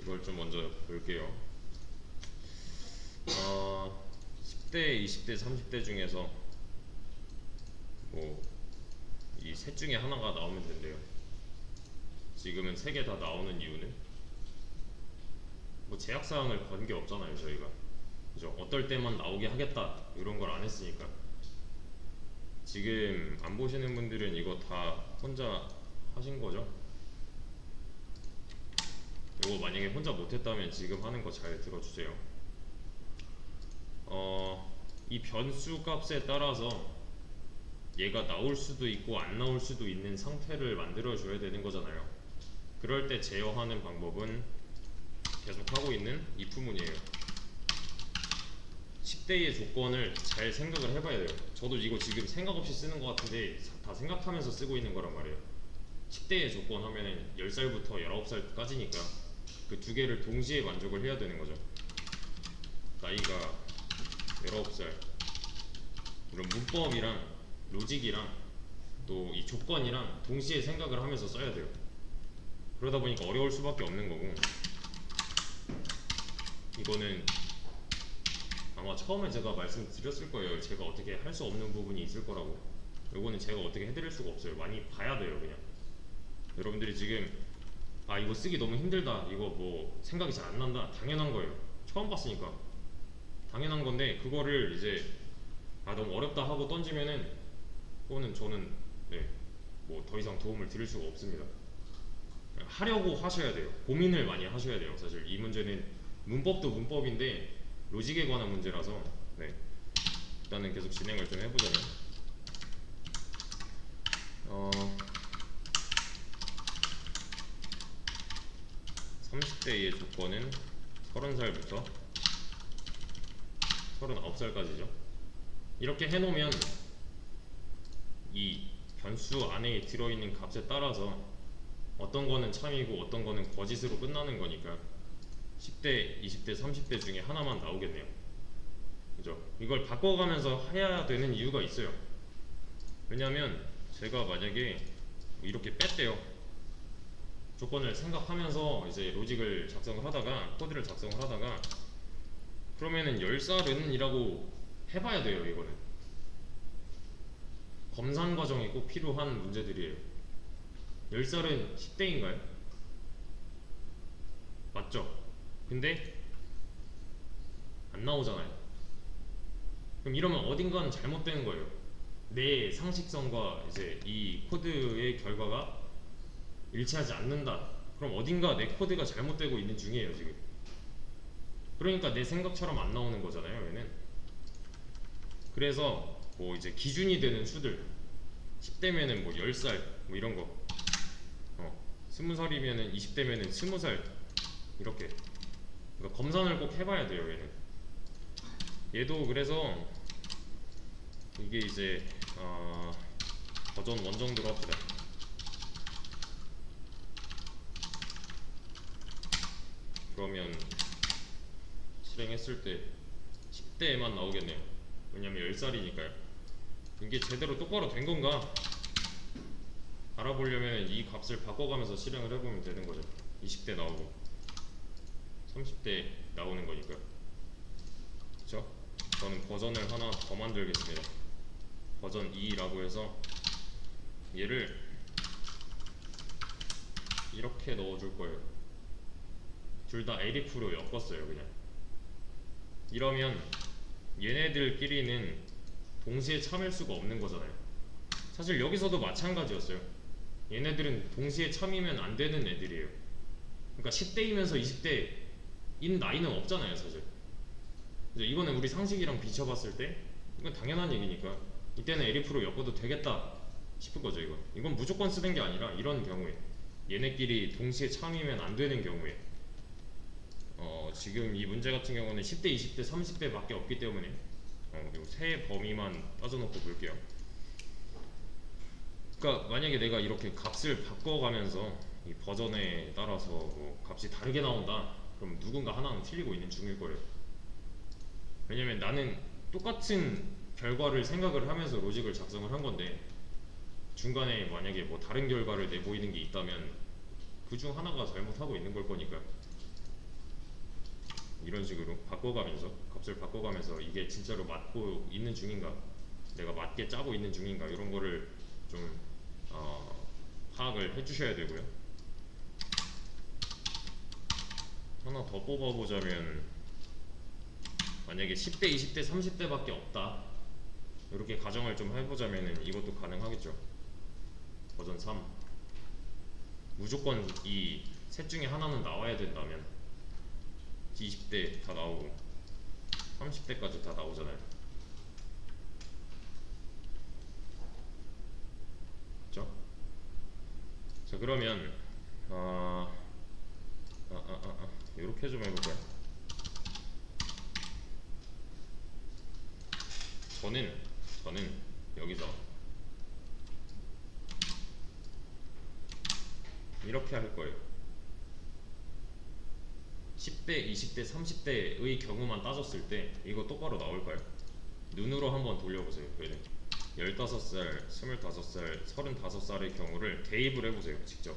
이걸 좀 먼저 볼게요. 10대, 20대, 30대 중에서 뭐 이 셋 중에 하나가 나오면 된대요. 지금은 세 개 다 나오는 이유는 뭐 제약사항을 건 게 없잖아요, 저희가. 그죠? 어떨 때만 나오게 하겠다 이런 걸 안 했으니까. 지금 안 보시는 분들은 이거 다 혼자 하신 거죠? 이거 만약에 혼자 못했다면 지금 하는 거 잘 들어주세요. 이 변수 값에 따라서 얘가 나올 수도 있고 안 나올 수도 있는 상태를 만들어 줘야 되는 거잖아요. 그럴 때 제어하는 방법은 계속 하고 있는 if문이에요. 10대의 조건을 잘 생각을 해봐야 돼요. 저도 이거 지금 생각 없이 쓰는 것 같은데 다 생각하면서 쓰고 있는 거란 말이에요. 10대의 조건 하면은 10살부터 19살까지니까 그 두 개를 동시에 만족을 해야 되는 거죠. 나이가 19살, 이런 문법이랑 로직이랑 또 이 조건이랑 동시에 생각을 하면서 써야 돼요. 그러다 보니까 어려울 수밖에 없는 거고, 이거는 아마 처음에 제가 말씀드렸을 거예요. 제가 어떻게 할 수 없는 부분이 있을 거라고. 이거는 제가 어떻게 해드릴 수가 없어요. 많이 봐야 돼요, 그냥. 여러분들이 지금 이거 쓰기 너무 힘들다, 이거 뭐 생각이 잘 안 난다, 당연한 거예요. 처음 봤으니까 당연한 건데, 그거를 이제 너무 어렵다 하고 던지면은 그거는 저는 뭐 더 이상 도움을 드릴 수가 없습니다. 하려고 하셔야 돼요. 고민을 많이 하셔야 돼요. 사실 이 문제는 문법도 문법인데 로직에 관한 문제라서. 일단은 계속 진행을 좀 해보자면, 어, 30대의 조건은 30살부터 39살까지죠. 이렇게 해놓으면 이 변수 안에 들어있는 값에 따라서 어떤 거는 참이고 어떤 거는 거짓으로 끝나는 거니까 10대, 20대, 30대 중에 하나만 나오겠네요. 그죠? 이걸 바꿔가면서 해야 되는 이유가 있어요. 왜냐면 제가 만약에 이렇게 뺐대요. 조건을 생각하면서 이제 로직을 작성을 하다가, 코드를 작성을 하다가, 그러면은 10살은 이라고 해봐야 돼요. 이거는 검산 과정이 꼭 필요한 문제들이에요. 10살은 10대인가요? 맞죠? 근데 안 나오잖아요. 그럼 이러면 어딘가는 잘못되는 거예요. 내 상식성과 이제 이 코드의 결과가 일치하지 않는다. 그럼 어딘가 내 코드가 잘못되고 있는 중이에요, 지금. 그러니까 내 생각처럼 안 나오는 거잖아요, 얘는. 그래서 뭐 이제 기준이 되는 수들, 10대면은 뭐 10살 뭐 이런 거, 20살이면은, 20대면은 20살, 이렇게. 그러니까 검산을 꼭 해봐야 돼요, 얘는. 얘도 그래서 이게 이제 버전 1 정도로 합시다. 그러면 실행했을 때 10대에만 나오겠네요. 왜냐면 10살이니까요. 이게 제대로 똑바로 된 건가 알아보려면 이 값을 바꿔가면서 실행을 해보면 되는 거죠. 20대 나오고 30대 나오는 거니까요. 그쵸? 저는 버전을 하나 더 만들겠습니다. 버전 2라고 해서 얘를 이렇게 넣어줄 거예요. 둘 다 elif로 엮었어요, 그냥. 이러면 얘네들끼리는 동시에 참일 수가 없는 거잖아요. 사실 여기서도 마찬가지였어요. 얘네들은 동시에 참이면 안 되는 애들이에요. 그러니까 10대이면서 20대인 나이는 없잖아요, 사실. 이거는 우리 상식이랑 비춰봤을 때 이건 당연한 얘기니까 이때는 elif로 엮어도 되겠다 싶은 거죠. 이건 무조건 쓰는 게 아니라 이런 경우에, 얘네끼리 동시에 참이면 안 되는 경우에, 지금 이 문제 같은 경우는 10대, 20대, 30대 밖에 없기 때문에 요 세 범위만 따져놓고 볼게요. 그러니까 만약에 내가 이렇게 값을 바꿔가면서 이 버전에 따라서 뭐 값이 다르게 나온다, 그럼 누군가 하나는 틀리고 있는 중일 거예요. 왜냐면 나는 똑같은 결과를 생각을 하면서 로직을 작성을 한 건데, 중간에 만약에 뭐 다른 결과를 내보이는 게 있다면 그 중 하나가 잘못하고 있는 걸 거니까. 이런 식으로 바꿔가면서 값을 바꿔가면서 이게 진짜로 맞고 있는 중인가, 내가 맞게 짜고 있는 중인가, 이런 거를 좀 파악을 해주셔야 되고요. 하나 더 뽑아보자면, 만약에 10대, 20대, 30대밖에 없다, 이렇게 가정을 좀 해보자면은 이것도 가능하겠죠. 버전 3, 무조건 이 셋 중에 하나는 나와야 된다면 20대 다 나오고 30대까지 다 나오잖아요. 그렇죠? 자, 그러면 이렇게 좀 해볼까요? 저는 여기서 이렇게 할 거예요. 10대, 20대, 30대의 경우만 따졌을 때 이거 똑바로 나올까요? 눈으로 한번 돌려보세요. 그래, 15살, 25살, 35살의 경우를 대입을 해보세요. 직접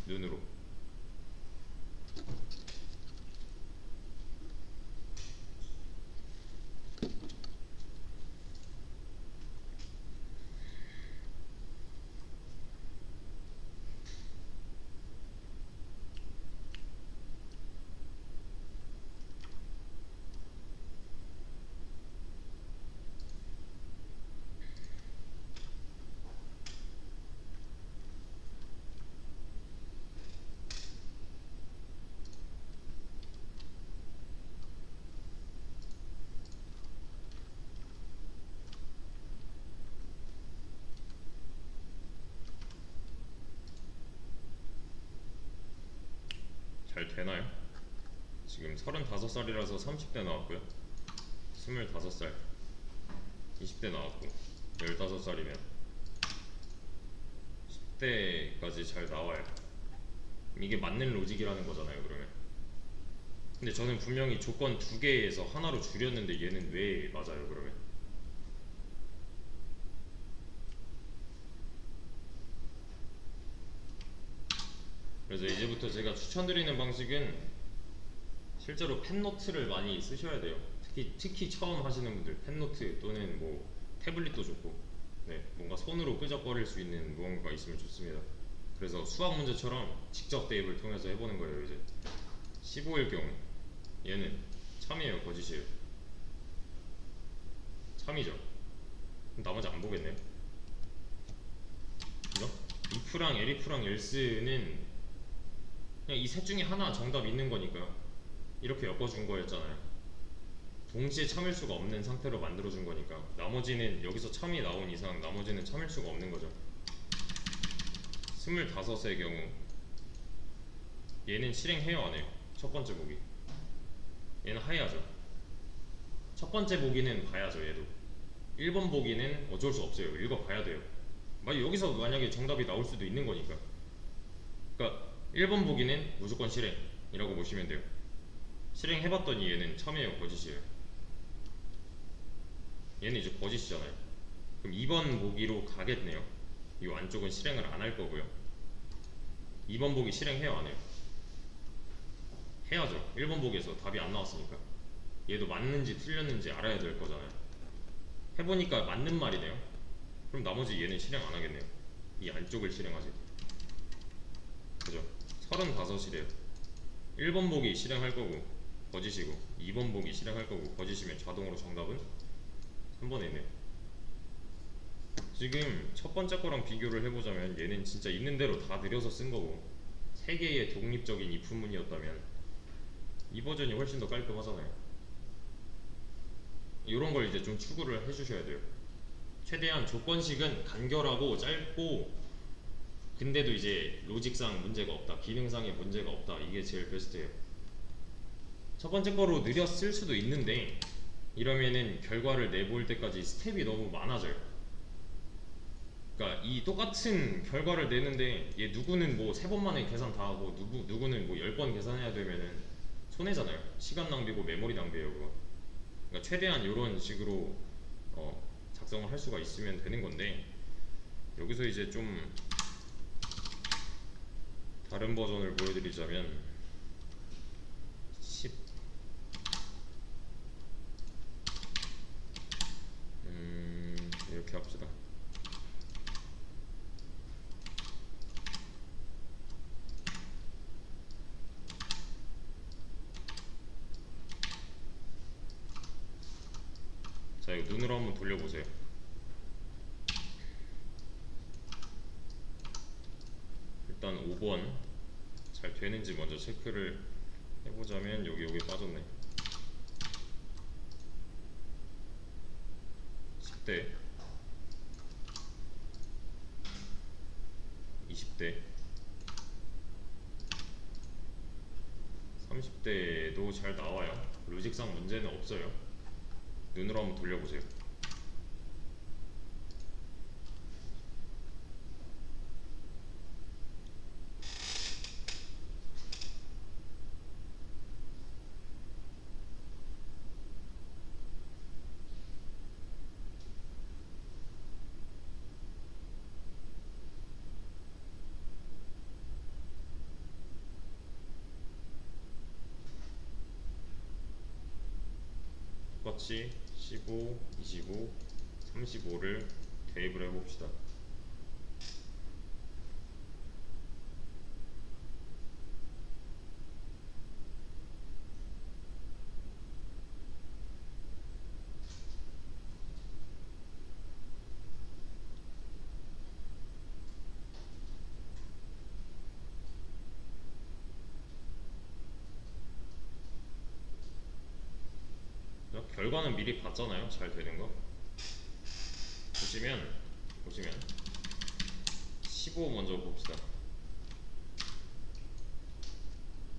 눈으로. 잘 되나요? 지금 35살이라서 30대 나왔고요. 25살, 20대 나왔고, 15살이면 10대까지 잘 나와요. 이게 맞는 로직이라는 거잖아요, 그러면. 근데 저는 분명히 조건 두 개에서 하나로 줄였는데 얘는 왜 맞아요, 그러면? 그래서 이제부터 제가 추천드리는 방식은 실제로 펜노트를 많이 쓰셔야 돼요. 특히 처음 하시는 분들, 펜노트 또는 뭐 태블릿도 좋고, 네, 뭔가 손으로 끄적거릴 수 있는 무언가가 있으면 좋습니다. 그래서 수학 문제처럼 직접 대입을 통해서 해보는 거예요. 이제 15일 경우 얘는 참이에요, 거짓이에요? 참이죠. 그럼 나머지 안 보겠네요. 그죠? if랑 elif랑 else는 그냥 이 셋 중에 하나 정답 있는 거니까 이렇게 엮어준 거였잖아요. 동시에 참일 수가 없는 상태로 만들어준 거니까 나머지는, 여기서 참이 나온 이상 나머지는 참일 수가 없는 거죠. 25의 경우 얘는 실행해요, 안 해요? 첫 번째 보기. 얘는 하야죠. 첫 번째 보기는 봐야죠, 얘도. 1번 보기는 어쩔 수 없어요. 읽어봐야 돼요. 여기서 만약에 정답이 나올 수도 있는 거니까. 그러니까 1번 보기는 무조건 실행이라고 보시면 돼요. 실행해봤더니 얘는 참이에요, 거짓이에요? 얘는 이제 거짓이잖아요. 그럼 2번 보기로 가겠네요. 이 안쪽은 실행을 안 할 거고요. 2번 보기 실행해요, 안 해요? 해야죠. 1번 보기에서 답이 안 나왔으니까. 얘도 맞는지 틀렸는지 알아야 될 거잖아요. 해보니까 맞는 말이네요. 그럼 나머지 얘는 실행 안 하겠네요. 이 안쪽을 실행하지. 그죠? 35이래요. 1번 보기 실행할 거고 거짓이고, 2번 보기 실행할 거고 거짓이면 자동으로 정답은 3번에 있네요. 지금 첫 번째 거랑 비교를 해보자면 얘는 진짜 있는 대로 다 느려서 쓴 거고, 세 개의 독립적인 if문이었다면 이 버전이 훨씬 더 깔끔하잖아요. 이런 걸 이제 좀 추구를 해주셔야 돼요. 최대한 조건식은 간결하고 짧고, 근데도 이제 로직상 문제가 없다, 기능상의 문제가 없다, 이게 제일 베스트예요. 첫 번째 거로 느려 쓸 수도 있는데 이러면은 결과를 내볼 때까지 스텝이 너무 많아져요. 그러니까 이 똑같은 결과를 내는데 얘 누구는 뭐 3번 만에 계산 다 하고 누구는 뭐 10번 계산해야 되면은 손해잖아요. 시간 낭비고 메모리 낭비예요, 그거. 그러니까 최대한 이런 식으로 작성을 할 수가 있으면 되는 건데, 여기서 이제 좀 다른 버전을 보여드리자면 자, 이거 눈으로 한번 돌려보세요. 일단 5번 잘 되는지 먼저 체크를 해보자면 여기 빠졌네. 10대, 20대, 30대도 잘 나와요. 로직상 문제는 없어요. 눈으로 한번 돌려보세요. 똑같이 15, 25, 35를 대입을 해봅시다. 결과는 미리 봤잖아요. 잘 되는 거. 보시면 15 먼저 봅시다.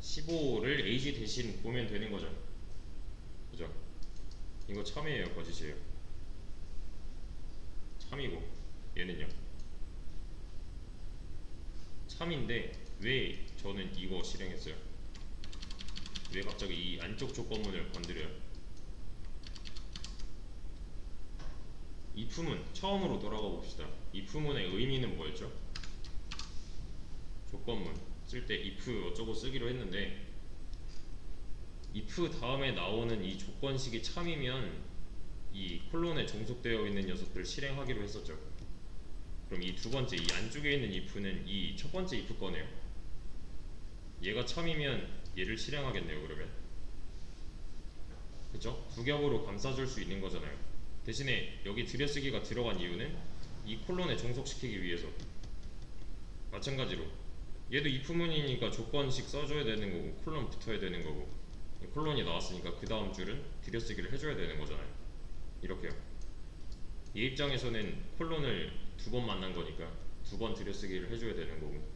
15를 AG 대신 보면 되는 거죠. 그죠? 이거 참이에요, 거짓이에요? 참이고 얘는요? 참인데 왜 저는 이거 실행했어요? 왜 갑자기 이 안쪽 조건문을 건드려요? if문 처음으로 돌아가 봅시다. if문의 의미는 뭐였죠? 조건문 쓸 때 if 어쩌고 쓰기로 했는데 if 다음에 나오는 이 조건식이 참이면 이 콜론에 종속되어 있는 녀석들을 실행하기로 했었죠. 그럼 이 두 번째 이 안쪽에 있는 if는 이 첫 번째 if 거네요. 얘가 참이면 얘를 실행하겠네요. 그러면 그쵸? 두 겹으로 감싸줄 수 있는 거잖아요. 대신에 여기 들여쓰기가 들어간 이유는 이 콜론에 종속시키기 위해서. 마찬가지로 얘도 if문이니까 조건식 써줘야 되는 거고 콜론 붙어야 되는 거고 콜론이 나왔으니까 그 다음 줄은 들여쓰기를 해줘야 되는 거잖아요. 이렇게요. 얘 입장에서는 콜론을 두 번 만난 거니까 두 번 들여쓰기를 해줘야 되는 거고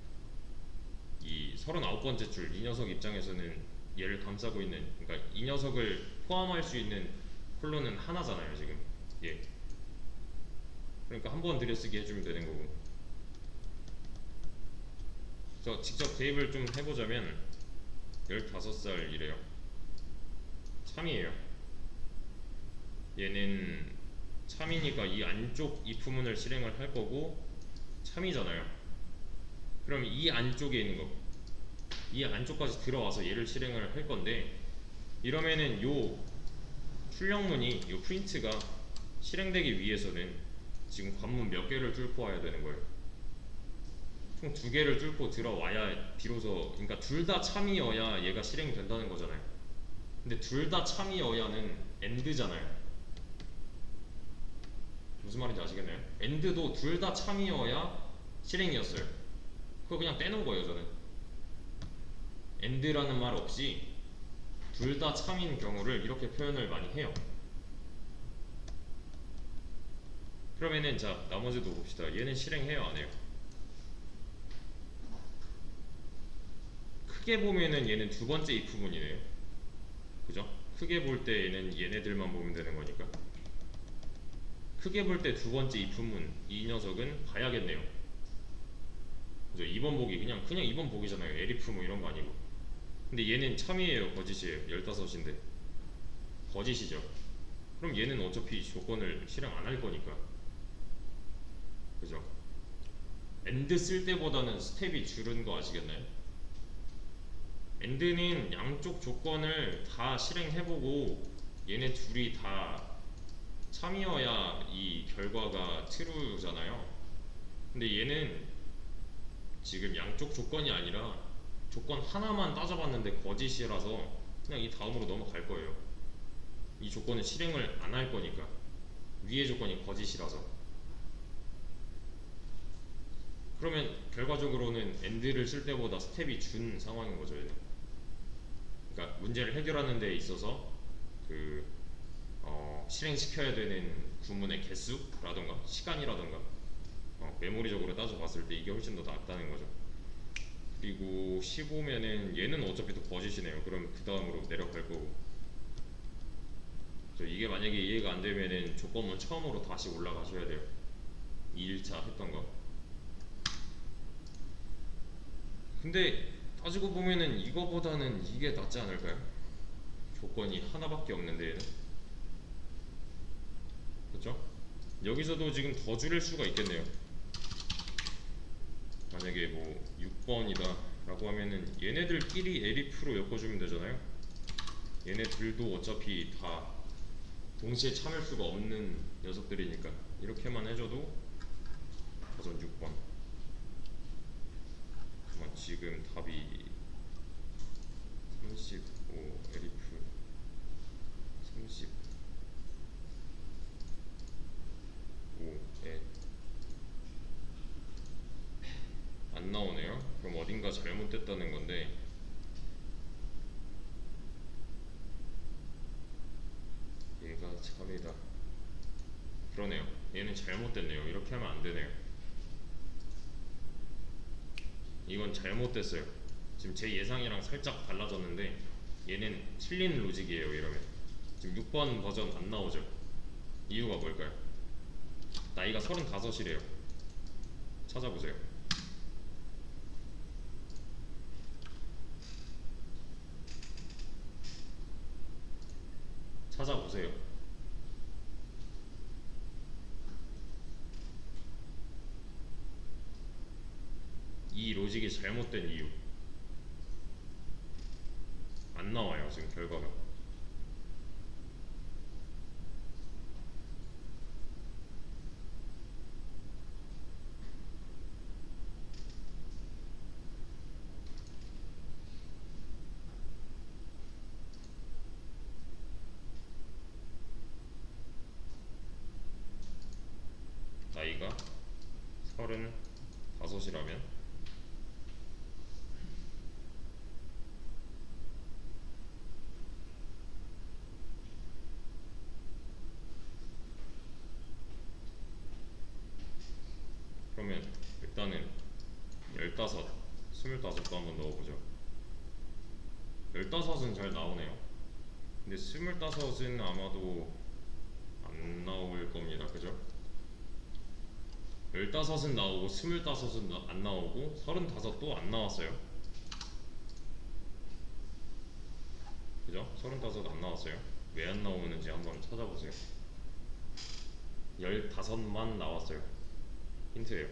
이 39번째 줄 이 녀석 입장에서는 얘를 감싸고 있는, 그러니까 이 녀석을 포함할 수 있는 콜론은 하나잖아요 지금. 예. 그러니까 한 번 들여쓰기 해주면 되는 거고. 그래서 직접 대입을 좀 해보자면 15살이래요. 참이에요. 얘는 참이니까 이 안쪽 if문을 실행을 할 거고 참이잖아요. 그럼 이 안쪽에 있는 거, 이 안쪽까지 들어와서 얘를 실행을 할 건데 이러면은 요 출력문이 요 프린트가 실행되기 위해서는 지금 관문 몇 개를 뚫고 와야 되는 거예요. 총 2개를 뚫고 들어와야 비로소, 그러니까 둘 다 참이어야 얘가 실행된다는 거잖아요. 근데 둘 다 참이어야는 AND잖아요. 무슨 말인지 아시겠나요? AND도 둘 다 참이어야 실행이었어요. 그거 그냥 떼놓은 거예요 저는. AND라는 말 없이 둘 다 참인 경우를 이렇게 표현을 많이 해요. 그러면은 자 나머지도 봅시다. 얘는 실행해요 안 해요? 크게 보면은 얘는 두 번째 if문이네요. 그죠? 크게 볼 때 얘는 얘네들만 보면 되는 거니까. 크게 볼 때 두 번째 if문 이 녀석은 봐야겠네요. 그죠? 2번 보기 그냥 2번 보기잖아요. elif 뭐 이런 거 아니고. 근데 얘는 참이에요 거짓이에요? 15인데 거짓이죠. 그럼 얘는 어차피 조건을 실행 안 할 거니까. 그죠? AND 쓸 때보다는 스텝이 줄은 거 아시겠나요? AND는 양쪽 조건을 다 실행해보고 얘네 둘이 다 참이어야 이 결과가 true잖아요. 근데 얘는 지금 양쪽 조건이 아니라 조건 하나만 따져봤는데 거짓이라서 그냥 이 다음으로 넘어갈 거예요. 이 조건은 실행을 안 할 거니까. 위의 조건이 거짓이라서. 그러면 결과적으로는 AND를 쓸 때보다 스텝이 준 상황인 거죠. 얘는. 그러니까 문제를 해결하는 데 있어서 그 실행시켜야 되는 구문의 개수라던가 시간이라던가 메모리적으로 따져봤을 때 이게 훨씬 더 낫다는 거죠. 그리고 15면은 얘는 어차피 또 거짓이네요. 그럼 그 다음으로 내려갈 거고. 이게 만약에 이해가 안 되면은 조건문 처음으로 다시 올라가셔야 돼요. 2일차 했던 거. 근데 따지고 보면은 이거보다는 이게 낫지 않을까요? 조건이 하나밖에 없는데 얘는. 그렇죠? 여기서도 지금 더 줄일 수가 있겠네요. 만약에 뭐 6번이다 라고 하면은 얘네들끼리 에리프로 엮어주면 되잖아요. 얘네들도 어차피 다 동시에 참을 수가 없는 녀석들이니까 이렇게만 해줘도 가전 6번. 그만 지금 답이 35 에리프 35에 안 나오네요. 그럼 어딘가 잘못됐다는 건데 얘가 참이다. 그러네요. 얘는 잘못됐네요. 이렇게 하면 안 되네요. 이건 잘못됐어요. 지금 제 예상이랑 살짝 달라졌는데 얘는 틀린 로직이에요. 이러면 지금 6번 버전 안 나오죠. 이유가 뭘까요? 나이가 35이래요. 찾아보세요. 찾아보세요. 이 로직이 잘못된 이유 안 나와요. 지금 결과가. 나이가 35이라면 그러면 일단은 15, 25도 한번 넣어보죠. 15은 잘 나오네요. 근데 25은 아마도 안 나올 겁니다. 그죠? 15은 나오고 25은 안 나오고 35도 안 나왔어요. 그죠? 35도 안 나왔어요. 왜 안 나오는지 한번 찾아보세요. 15만 나왔어요. 힌트예요.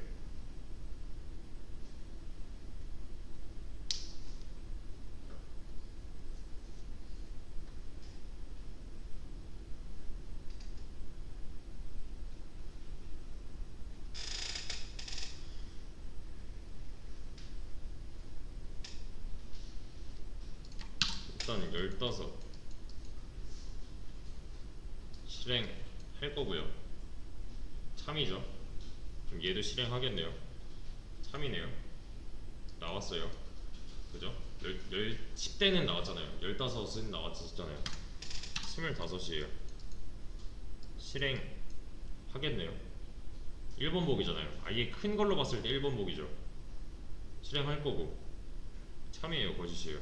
일단 15 실행할 거고요. 참이죠. 그럼 얘도 실행하겠네요. 참이네요. 나왔어요. 그죠? 10대는 나왔잖아요. 15은 나왔었잖아요. 25이에요. 실행하겠네요. 1번 복이잖아요. 아예 큰 걸로 봤을 때 1번 복이죠. 실행할 거고 참이에요, 거짓이에요?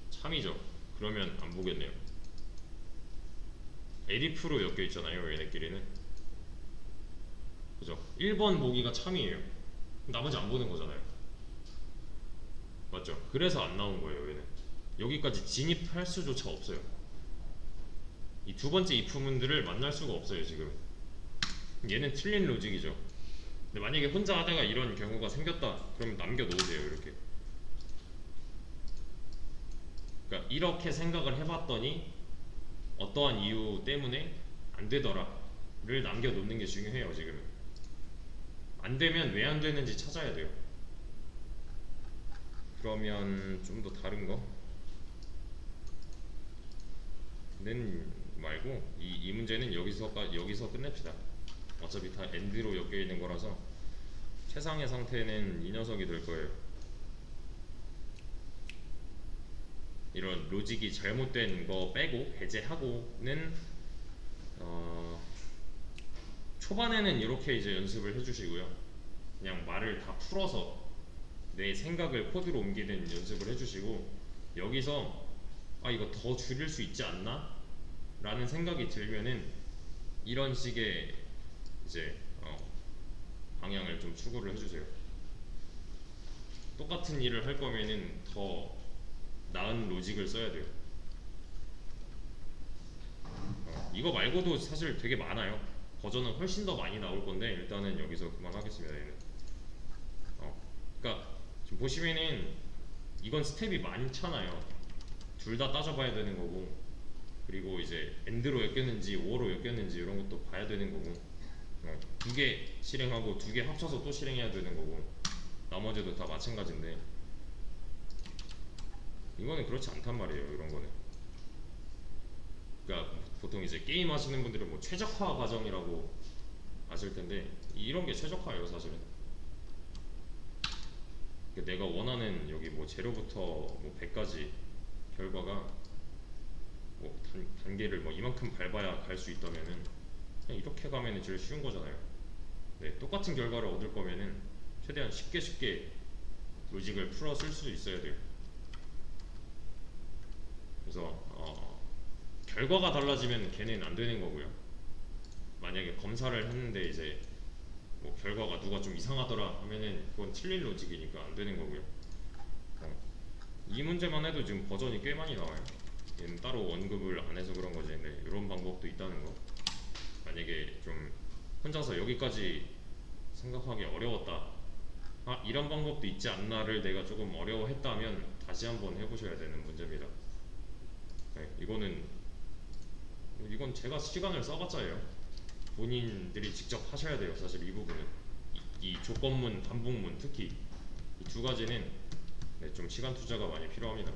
참이죠. 그러면 안 보겠네요. 에디프로 엮여 있잖아요, 얘네끼리는. 그죠? 1번 보기가 참이에요. 나머지 안 보는 거잖아요. 맞죠? 그래서 안 나온 거예요, 얘는. 여기까지 진입할 수조차 없어요. 이 두 번째 if문들을 만날 수가 없어요, 지금. 얘는 틀린 로직이죠. 근데 만약에 혼자 하다가 이런 경우가 생겼다, 그러면 남겨놓으세요, 이렇게. 그러니까 이렇게 생각을 해봤더니 어떠한 이유 때문에 안 되더라를 남겨놓는 게 중요해요, 지금. 안 되면 왜 안 되는지 찾아야 돼요. 그러면 좀 더 다른 거는 말고 이 문제는 여기서 끝냅시다. 어차피 다 엔드로 엮여 있는 거라서 최상의 상태는 이 녀석이 될 거예요. 이런 로직이 잘못된 거 빼고 배제하고는 초반에는 이렇게 이제 연습을 해주시고요. 그냥 말을 다 풀어서 내 생각을 코드로 옮기는 연습을 해주시고, 여기서 아 이거 더 줄일 수 있지 않나? 라는 생각이 들면은 이런 식의 이제 방향을 좀 추구를 해주세요. 똑같은 일을 할 거면은 더 나은 로직을 써야 돼요. 이거 말고도 사실 되게 많아요. 버전은 훨씬 더 많이 나올 건데 일단은 여기서 그만하겠습니다. 얘는. 그러니까 지금 보시면은 이건 스텝이 많잖아요. 둘 다 따져봐야 되는 거고, 그리고 이제 엔드로 엮였는지 오어로 엮였는지 이런 것도 봐야 되는 거고, 두 개 실행하고 두 개 합쳐서 또 실행해야 되는 거고, 나머지도 다 마찬가지인데 이거는 그렇지 않단 말이에요. 이런 거는. 그러니까 보통 이제 게임 하시는 분들은 뭐 최적화 과정이라고 아실 텐데 이런 게 최적화예요, 사실은. 그러니까 내가 원하는 여기 뭐 제로부터 뭐 100까지 결과가 뭐 단계를 뭐 이만큼 밟아야 갈 수 있다면은 그냥 이렇게 가면은 제일 쉬운 거잖아요. 네, 똑같은 결과를 얻을 거면은 최대한 쉽게 로직을 풀어 쓸 수 있어야 돼요. 그래서 결과가 달라지면 걔는 안 되는 거고요. 만약에 검사를 했는데 이제 뭐 결과가 누가 좀 이상하더라 하면은 그건 틀린 로직이니까 안 되는 거고요. 이 문제만 해도 지금 버전이 꽤 많이 나와요. 얘는 따로 언급을 안 해서 그런 거지. 근데 이런 방법도 있다는 거. 만약에 좀 혼자서 여기까지 생각하기 어려웠다, 아 이런 방법도 있지 않나를 내가 조금 어려워했다면 다시 한번 해보셔야 되는 문제입니다. 네, 이건 제가 시간을 써봤자예요. 본인들이 직접 하셔야 돼요. 사실 이 부분은 이 조건문, 반복문 특히 이 두 가지는 네, 좀 시간 투자가 많이 필요합니다.